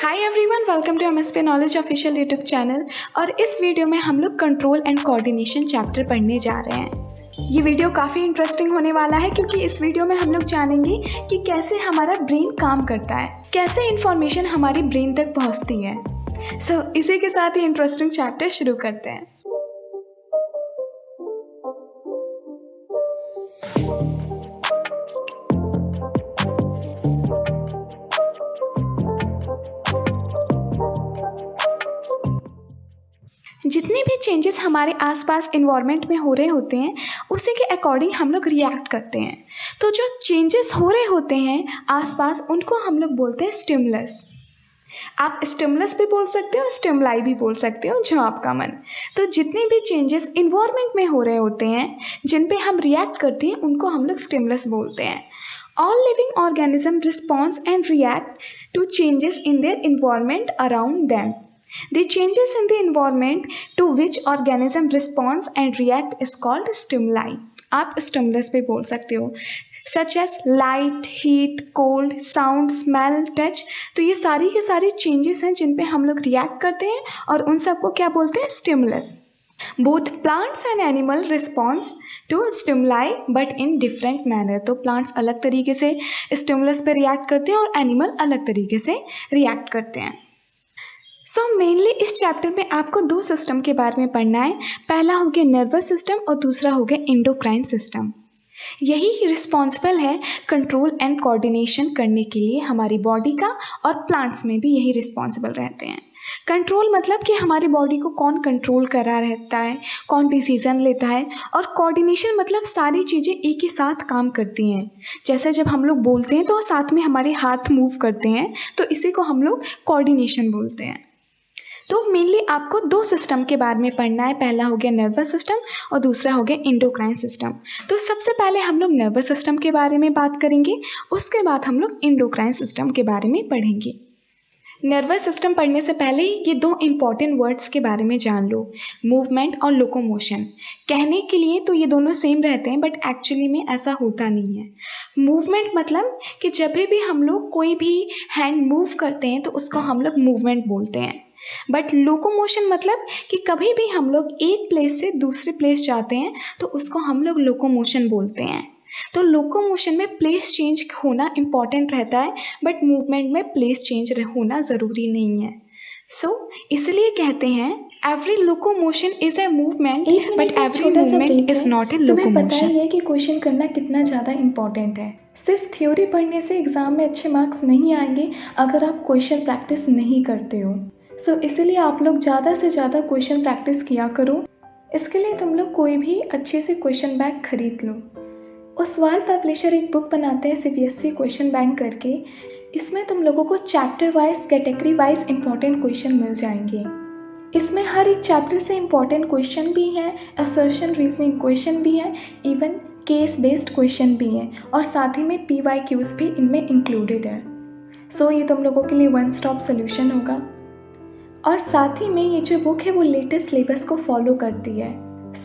Hi everyone, welcome to MSP knowledge official YouTube channel. और इस video में हम लोग कंट्रोल एंड कोऑर्डिनेशन चैप्टर पढ़ने जा रहे हैं। ये वीडियो काफ़ी इंटरेस्टिंग होने वाला है क्योंकि इस वीडियो में हम लोग जानेंगे कि कैसे हमारा ब्रेन काम करता है, कैसे इंफॉर्मेशन हमारी ब्रेन तक पहुंचती है। इसी के साथ ही इंटरेस्टिंग चैप्टर शुरू करते हैं। जितने भी चेंजेस हमारे आसपास इन्वायरमेंट में हो रहे होते हैं उसी के अकॉर्डिंग हम लोग रिएक्ट करते हैं। तो जो चेंजेस हो रहे होते हैं आसपास उनको हम लोग बोलते हैं स्टिमुलस। आप स्टिमुलस भी बोल सकते हो, स्टिमुलाई भी बोल सकते हो, जो आपका मन। तो जितने भी चेंजेस इन्वायरमेंट में हो रहे होते हैं जिन पे हम रिएक्ट करते हैं उनको हम लोग स्टिमुलस बोलते हैं। All living organism response and react to changes in their environment around them. The changes in the environment to which organism responds and react is called stimuli. आप stimulus भी बोल सकते हो, such as light, heat, cold, sound, smell, touch। तो ये सारी के सारी changes हैं जिन पे हम लोग react करते हैं और उन सबको क्या बोलते हैं? stimulus। Both plants and animal responds to stimuli but in different manner। तो plants अलग तरीके से stimulus पे react करते हैं और animal अलग तरीके से react करते हैं। मेनली इस चैप्टर में आपको दो सिस्टम के बारे में पढ़ना है। पहला हो गया नर्वस सिस्टम और दूसरा हो गया एंडोक्राइन सिस्टम। यही रिस्पॉन्सिबल है कंट्रोल एंड कोऑर्डिनेशन करने के लिए हमारी बॉडी का, और प्लांट्स में भी यही रिस्पॉन्सिबल रहते हैं। कंट्रोल मतलब कि हमारी बॉडी को कौन कंट्रोल कर रहा रहता है, कौन डिसीजन लेता है, और कोऑर्डिनेशन मतलब सारी चीज़ें एक ही साथ काम करती हैं। जैसे जब हम लोग बोलते हैं तो साथ में हमारे हाथ मूव करते हैं, तो इसी को हम लोग कोऑर्डिनेशन बोलते हैं। तो मेनली आपको दो सिस्टम के बारे में पढ़ना है। पहला हो गया नर्वस सिस्टम और दूसरा हो गया एंडोक्राइन सिस्टम। तो सबसे पहले हम लोग नर्वस सिस्टम के बारे में बात करेंगे, उसके बाद हम लोग एंडोक्राइन सिस्टम के बारे में पढ़ेंगे। नर्वस सिस्टम पढ़ने से पहले ये दो इम्पॉर्टेंट वर्ड्स के बारे में जान लो, मूवमेंट और लोकोमोशन। कहने के लिए तो ये दोनों सेम रहते हैं बट एक्चुअली में ऐसा होता नहीं है। मूवमेंट मतलब कि जब भी हम लोग कोई भी हैंड मूव करते हैं तो उसको हम लोग मूवमेंट बोलते हैं। बट लोकोमोशन मतलब कि कभी भी हम लोग एक प्लेस से दूसरे प्लेस जाते हैं तो उसको हम लोग लोकोमोशन बोलते हैं। तो लोकोमोशन में प्लेस चेंज होना इम्पॉर्टेंट रहता है बट मूवमेंट में प्लेस चेंज होना ज़रूरी नहीं है। इसलिए कहते हैं every locomotion is a movement but every movement is not a locomotion. तुम्हें पता ही है कि क्वेश्चन करना कितना ज़्यादा इम्पॉर्टेंट है। सिर्फ थ्योरी पढ़ने से एग्जाम में अच्छे मार्क्स नहीं आएंगे अगर आप क्वेश्चन प्रैक्टिस नहीं करते हो। इसलिए आप लोग ज़्यादा से ज़्यादा क्वेश्चन प्रैक्टिस किया करो। इसके लिए तुम लोग कोई भी अच्छे से क्वेश्चन बैंक खरीद लो। ओसवाल पब्लिशर एक बुक बनाते हैं सीबीएसई क्वेश्चन बैंक करके। इसमें तुम लोगों को chapter wise, category wise important question मिल जाएंगे। इसमें हर एक चैप्टर से इंपॉर्टेंट क्वेश्चन भी हैं, असर्शन रीजनिंग क्वेश्चन भी हैं, इवन केस बेस्ड क्वेश्चन भी हैं, और साथ ही में PYQs भी इनमें इंक्लूडेड है। ये तुम लोगों के लिए वन स्टॉप सोल्यूशन होगा। और साथ ही में ये जो बुक है वो लेटेस्ट सिलेबस को फॉलो करती है।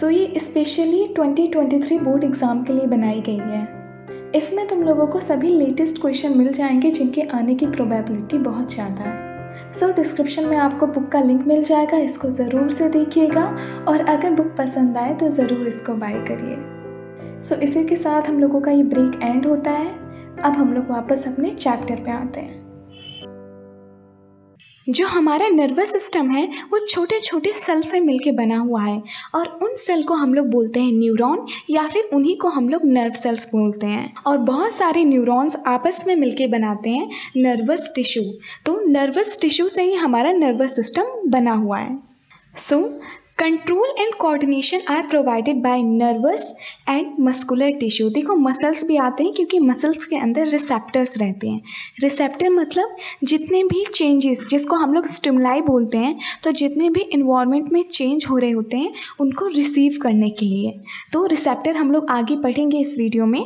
ये स्पेशली 2023 बोर्ड एग्ज़ाम के लिए बनाई गई है। इसमें तुम लोगों को सभी लेटेस्ट क्वेश्चन मिल जाएंगे जिनके आने की प्रोबेबिलिटी बहुत ज़्यादा है। डिस्क्रिप्शन में आपको बुक का लिंक मिल जाएगा, इसको ज़रूर से देखिएगा, और अगर बुक पसंद आए तो ज़रूर इसको बाय करिए। इसी के साथ हम लोगों का ये ब्रेक एंड होता है। अब हम लोग वापस अपने चैप्टर पे आते हैं। जो हमारा नर्वस सिस्टम है वो छोटे छोटे सेल से मिलके बना हुआ है, और उन सेल को हम लोग बोलते हैं न्यूरॉन, या फिर उन्हीं को हम लोग नर्व सेल्स बोलते हैं। और बहुत सारे न्यूरॉन्स आपस में मिलके बनाते हैं नर्वस टिश्यू। तो नर्वस टिश्यू से ही हमारा नर्वस सिस्टम बना हुआ है। Control and coordination are provided by nervous and muscular tissue. देखो मसल्स भी आते हैं क्योंकि मसल्स के अंदर रिसेप्टर्स रहते हैं। रिसेप्टर मतलब जितने भी चेंजेस, जिसको हम लोग स्टिमुलाई बोलते हैं, तो जितने भी इन्वायरमेंट में चेंज हो रहे होते हैं उनको रिसीव करने के लिए। तो रिसेप्टर हम लोग आगे पढ़ेंगे इस वीडियो में।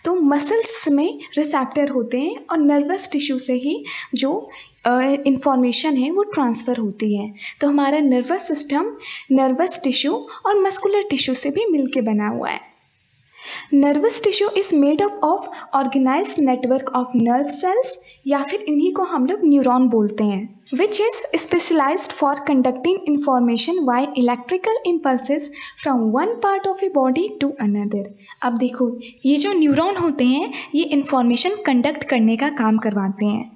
तो मसल्स में रिसेप्टर होते हैं और नर्वस टिश्यू से ही जो इंफॉर्मेशन है वो ट्रांसफ़र होती है। तो हमारा नर्वस सिस्टम नर्वस टिश्यू और मस्कुलर टिश्यू से भी मिलके बना हुआ है। Nervous tissue is made up of organised network of nerve cells, या फिर इन्हीं को हम लोग न्यूरॉन बोलते हैं। which is specialized for conducting information via electrical impulses from one part of a body to another। अब देखो, ये जो न्यूरॉन होते हैं ये इंफॉर्मेशन कंडक्ट करने का काम करवाते हैं।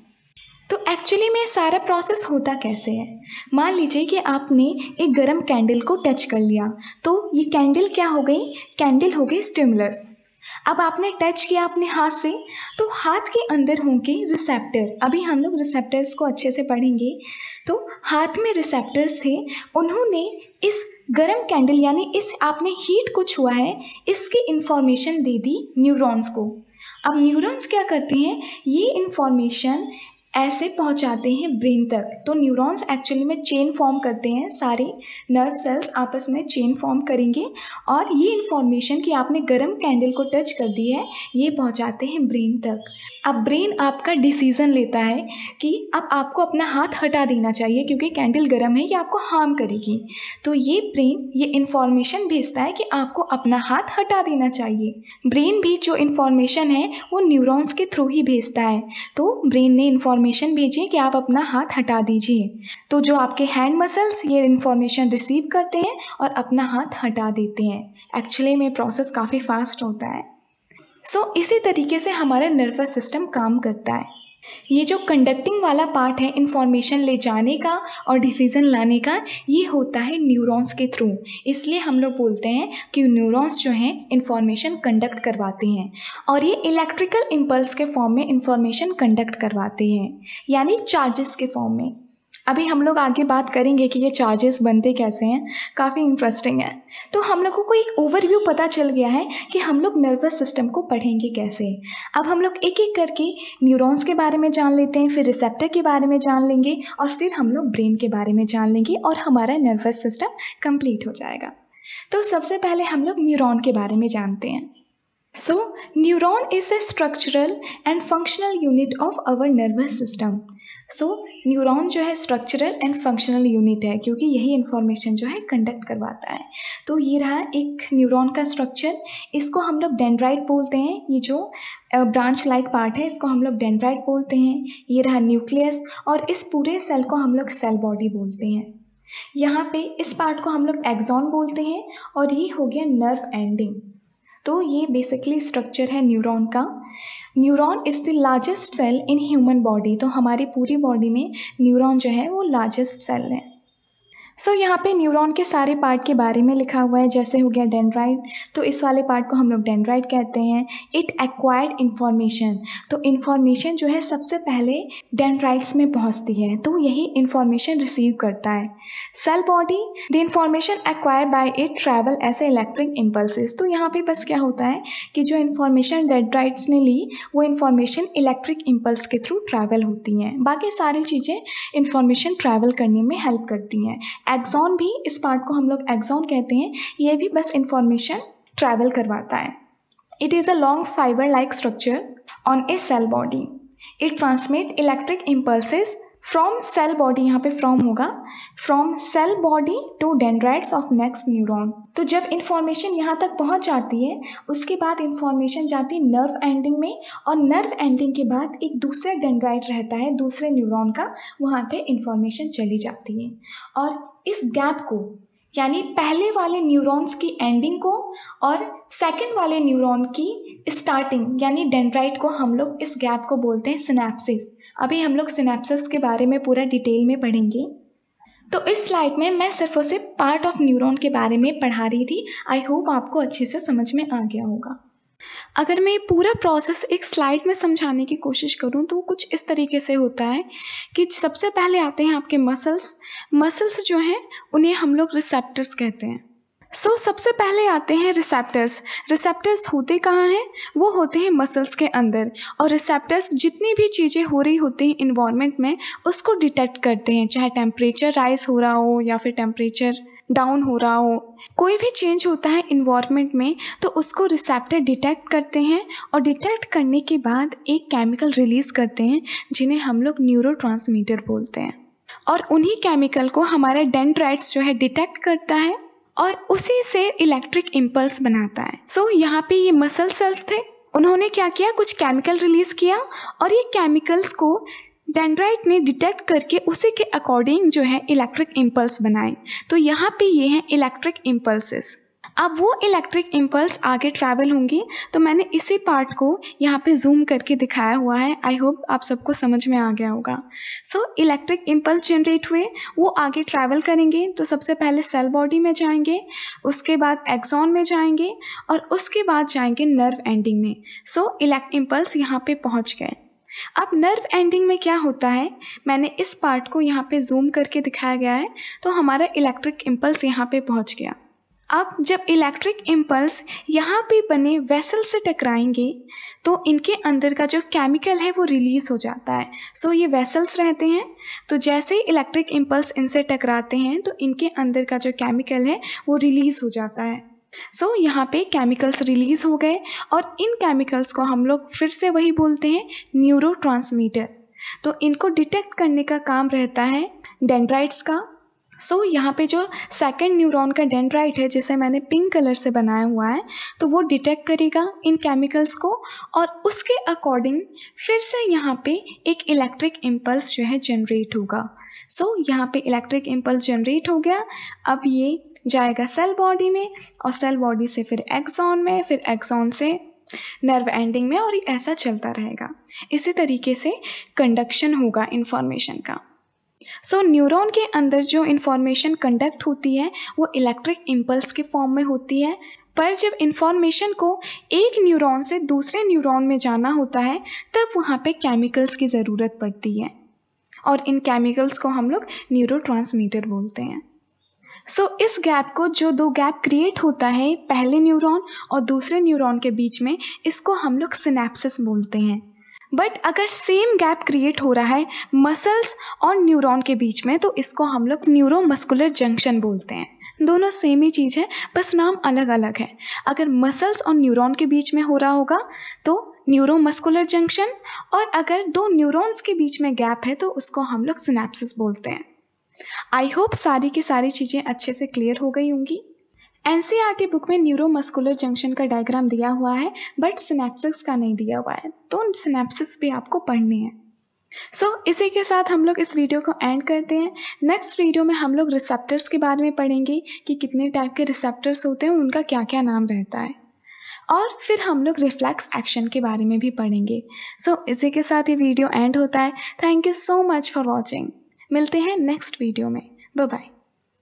तो एक्चुअली में सारा प्रोसेस होता कैसे है? मान लीजिए कि आपने एक गर्म कैंडल को टच कर लिया, तो ये कैंडल क्या हो गई? कैंडल हो गई स्टिमुलस। अब आपने टच किया अपने हाथ से, तो हाथ के अंदर होंगे रिसेप्टर। अभी हम लोग रिसेप्टर्स को अच्छे से पढ़ेंगे। तो हाथ में रिसेप्टर्स थे, उन्होंने इस गरम कैंडल यानी इस आपने हीट को छुआ है, इसकी इंफॉर्मेशन दे दी न्यूरॉन्स को। अब न्यूरॉन्स क्या करते हैं? ये इंफॉर्मेशन ऐसे पहुंचाते हैं ब्रेन तक। तो न्यूरॉन्स एक्चुअली में चेन फॉर्म करते हैं, सारे नर्व सेल्स आपस में चेन फॉर्म करेंगे और ये इंफॉर्मेशन कि आपने गर्म कैंडल को टच कर दी है ये पहुंचाते हैं ब्रेन तक। अब ब्रेन आपका डिसीजन लेता है कि अब आपको अपना हाथ हटा देना चाहिए क्योंकि कैंडल गर्म है, ये आपको हार्म करेगी। तो ये ब्रेन ये इंफॉर्मेशन भेजता है कि आपको अपना हाथ हटा देना चाहिए। ब्रेन भी जो इंफॉर्मेशन है वो न्यूरॉन्स के थ्रू ही भेजता है। तो ब्रेन ने इंफॉर्मेशन भेजी कि आप अपना हाथ हटा दीजिए। तो जो आपके हैंड मसल्स ये इंफॉर्मेशन रिसीव करते हैं और अपना हाथ हटा देते हैं। एक्चुअली में प्रोसेस काफ़ी फास्ट होता है। इसी तरीके से हमारा नर्वस सिस्टम काम करता है। ये जो कंडक्टिंग वाला पार्ट है इंफॉर्मेशन ले जाने का और डिसीजन लाने का, ये होता है न्यूरॉन्स के थ्रू। इसलिए हम लोग बोलते हैं कि न्यूरॉन्स जो हैं इंफॉर्मेशन कंडक्ट करवाते हैं और ये इलेक्ट्रिकल इम्पल्स के फॉर्म में इंफॉर्मेशन कंडक्ट करवाते हैं, यानी चार्जेस के फॉर्म में। अभी हम लोग आगे बात करेंगे कि ये चार्जेस बनते कैसे हैं, काफ़ी इंटरेस्टिंग है। तो हम लोगों को एक ओवरव्यू पता चल गया है कि हम लोग नर्वस सिस्टम को पढ़ेंगे कैसे। अब हम लोग एक एक करके न्यूरॉन्स के बारे में जान लेते हैं, फिर रिसेप्टर के बारे में जान लेंगे और फिर हम लोग ब्रेन के बारे में जान लेंगे और हमारा नर्वस सिस्टम कंप्लीट हो जाएगा। तो सबसे पहले हम लोग न्यूरॉन के बारे में जानते हैं। Neuron is a structural and functional unit of our nervous system. Neuron जो है स्ट्रक्चरल एंड फंक्शनल यूनिट है क्योंकि यही इंफॉर्मेशन जो है कंडक्ट करवाता है। तो ये रहा एक न्यूरॉन का स्ट्रक्चर, इसको हम लोग डेंड्राइट बोलते हैं। ये जो ब्रांच लाइक पार्ट है इसको हम लोग डेंड्राइट बोलते हैं। ये रहा न्यूक्लियस और इस पूरे सेल को हम लोग सेल बॉडी बोलते हैं। यहाँ पे इस पार्ट को हम लोग एक्सॉन बोलते हैं और ये हो गया नर्व एंडिंग। तो ये बेसिकली स्ट्रक्चर है न्यूरॉन का। Neuron is the largest cell in human body. तो हमारी पूरी बॉडी में न्यूरॉन जो है वो लार्जेस्ट सेल है। यहाँ पे न्यूरॉन के सारे पार्ट के बारे में लिखा हुआ है। जैसे हो गया डेंड्राइट, तो इस वाले पार्ट को हम लोग डेंड्राइट कहते हैं। इट एक्वायर्ड इंफॉर्मेशन, तो इन्फॉर्मेशन जो है सबसे पहले डेंड्राइट्स में पहुंचती है, तो यही इंफॉर्मेशन रिसीव करता है। Cell body, the information acquired by it travel as a electric impulses. तो यहाँ पे बस क्या होता है कि जो इन्फॉर्मेशन डेंड्राइट्स ने ली वो इन्फॉर्मेशन इलेक्ट्रिक इम्पल्स के थ्रू ट्रैवल होती हैं। बाकी सारी चीज़ें इन्फॉर्मेशन ट्रैवल करने में हेल्प करती हैं। एक्सॉन भी, इस पार्ट को हम लोग एक्सॉन कहते हैं, ये भी बस इंफॉर्मेशन ट्रैवल करवाता है। It is a long fibre like structure on a cell body. It transmit electric impulses from cell body, यहाँ पे फ्रॉम होगा, from cell body to dendrites of next neuron. तो जब इंफॉर्मेशन यहाँ तक पहुँच जाती है उसके बाद इंफॉर्मेशन जाती है नर्व एंडिंग में और नर्व एंडिंग के बाद एक दूसरा डेंड्राइट रहता है दूसरे न्यूरॉन का, वहाँ पे इंफॉर्मेशन चली जाती है। और इस गैप को यानी पहले वाले न्यूरॉन्स की एंडिंग को और सेकंड वाले न्यूरॉन की स्टार्टिंग यानी डेंड्राइट को हम लोग इस गैप को बोलते हैं सिनेप्सिस। अभी हम लोग सिनेप्सिस के बारे में पूरा डिटेल में पढ़ेंगे। तो इस स्लाइड में मैं सिर्फ और सिर्फ पार्ट ऑफ न्यूरॉन के बारे में पढ़ा रही थी। आई होप आपको अच्छे से समझ में आ गया होगा। अगर मैं पूरा प्रोसेस एक स्लाइड में समझाने की कोशिश करूं तो कुछ इस तरीके से होता है कि सबसे पहले आते हैं आपके मसल्स जो हैं उन्हें हम लोग रिसेप्टर्स कहते हैं। सबसे पहले आते हैं रिसेप्टर्स होते कहाँ हैं? वो होते हैं मसल्स के अंदर। और रिसेप्टर्स जितनी भी चीज़ें हो रही होती हैं इन्वायरमेंट में उसको डिटेक्ट करते हैं, चाहे टेम्परेचर राइज हो रहा हो या फिर टेम्परेचर डाउन हो रहा हो, कोई भी चेंज होता है इन्वायरमेंट में तो उसको रिसेप्टर डिटेक्ट करते हैं और डिटेक्ट करने के बाद एक केमिकल रिलीज करते हैं जिन्हें हम लोग न्यूरोट्रांसमीटर बोलते हैं। और उन्हीं केमिकल को हमारा डेंड्राइट्स जो है डिटेक्ट करता है और उसी से इलेक्ट्रिक इम्पल्स बनाता है। यहाँ पे ये मसल सेल्स थे, उन्होंने क्या किया, कुछ केमिकल रिलीज किया और ये केमिकल्स को डेंड्राइट ने डिटेक्ट करके उसी के अकॉर्डिंग जो है इलेक्ट्रिक इम्पल्स बनाए। तो यहाँ पे ये हैं इलेक्ट्रिक इम्पल्सेस। अब वो इलेक्ट्रिक इम्पल्स आगे ट्रैवल होंगी, तो मैंने इसी पार्ट को यहाँ पे जूम करके दिखाया हुआ है। आई होप आप सबको समझ में आ गया होगा। सो इलेक्ट्रिक इम्पल्स जनरेट हुए, वो आगे ट्रैवल करेंगे। तो सबसे पहले सेल बॉडी में जाएंगे, उसके बाद एक्सॉन में जाएंगे और उसके बाद जाएंगे नर्व एंडिंग में। सो इलेक्ट्रिक इम्पल्स यहाँ पे पहुँच गए। अब नर्व एंडिंग में क्या होता है, मैंने इस पार्ट को यहाँ पे जूम करके दिखाया गया है। तो हमारा इलेक्ट्रिक इम्पल्स यहाँ पे पहुँच गया। अब जब इलेक्ट्रिक इम्पल्स यहाँ पे बने वेसल से टकराएंगे तो इनके अंदर का जो केमिकल है वो रिलीज हो जाता है। सो ये वेसल्स रहते हैं, तो जैसे ही इलेक्ट्रिक इम्पल्स इनसे टकराते हैं तो इनके अंदर का जो केमिकल है वो रिलीज हो जाता है। सो यहाँ पे केमिकल्स रिलीज हो गए और इन केमिकल्स को हम लोग फिर से वही बोलते हैं न्यूरोट्रांसमीटर। तो इनको डिटेक्ट करने का काम रहता है डेंड्राइट्स का। सो यहाँ पे जो सेकंड न्यूरॉन का डेंड्राइट है, जिसे मैंने पिंक कलर से बनाया हुआ है, तो वो डिटेक्ट करेगा इन केमिकल्स को और उसके अकॉर्डिंग फिर से यहाँ पे एक इलेक्ट्रिक इम्पल्स जो है जनरेट होगा। सो यहाँ पे इलेक्ट्रिक इम्पल्स जनरेट हो गया। अब ये जाएगा सेल बॉडी में और सेल बॉडी से फिर एक्सॉन में, फिर एक्सॉन से नर्व एंडिंग में, और ऐसा चलता रहेगा। इसी तरीके से कंडक्शन होगा इंफॉर्मेशन का। सो न्यूरॉन के अंदर जो इंफॉर्मेशन कंडक्ट होती है वो इलेक्ट्रिक इम्पल्स के फॉर्म में होती है। पर जब इंफॉर्मेशन को एक न्यूरॉन से दूसरे न्यूरॉन में जाना होता है तब वहाँ पे केमिकल्स की ज़रूरत पड़ती है और इन केमिकल्स को हम लोग न्यूरोट्रांसमीटर बोलते हैं। सो इस गैप को, जो दो गैप क्रिएट होता है पहले न्यूरॉन और दूसरे न्यूरॉन के बीच में, इसको हम लोग सिनेप्सिस बोलते हैं। बट अगर सेम गैप क्रिएट हो रहा है मसल्स और न्यूरॉन के बीच में तो इसको हम लोग न्यूरोमस्कुलर जंक्शन बोलते हैं। दोनों सेम ही चीज़ है, बस नाम अलग अलग है। अगर मसल्स और न्यूरॉन के बीच में हो रहा होगा तो न्यूरोमस्कुलर जंक्शन, और अगर दो न्यूरॉन्स के बीच में गैप है तो उसको हम लोग सिनेप्सिस बोलते हैं। आई होप सारी की सारी चीज़ें अच्छे से क्लियर हो गई होंगी। एनसीईआरटी बुक में न्यूरोमस्कुलर जंक्शन का डायग्राम दिया हुआ है बट सिनेप्सिस का नहीं दिया हुआ है, तो सिनेप्सिस भी आपको पढ़ने हैं। सो इसी के साथ हम लोग इस वीडियो को एंड करते हैं। नेक्स्ट वीडियो में हम लोग रिसेप्टर्स के बारे में पढ़ेंगे कि कितने टाइप के रिसेप्टर्स होते हैं और उनका क्या क्या नाम रहता है, और फिर हम लोग रिफ्लेक्स एक्शन के बारे में भी पढ़ेंगे। सो इसी के साथ ये वीडियो एंड होता है। Thank you so much for watching. मिलते हैं नेक्स्ट वीडियो में। Bye bye.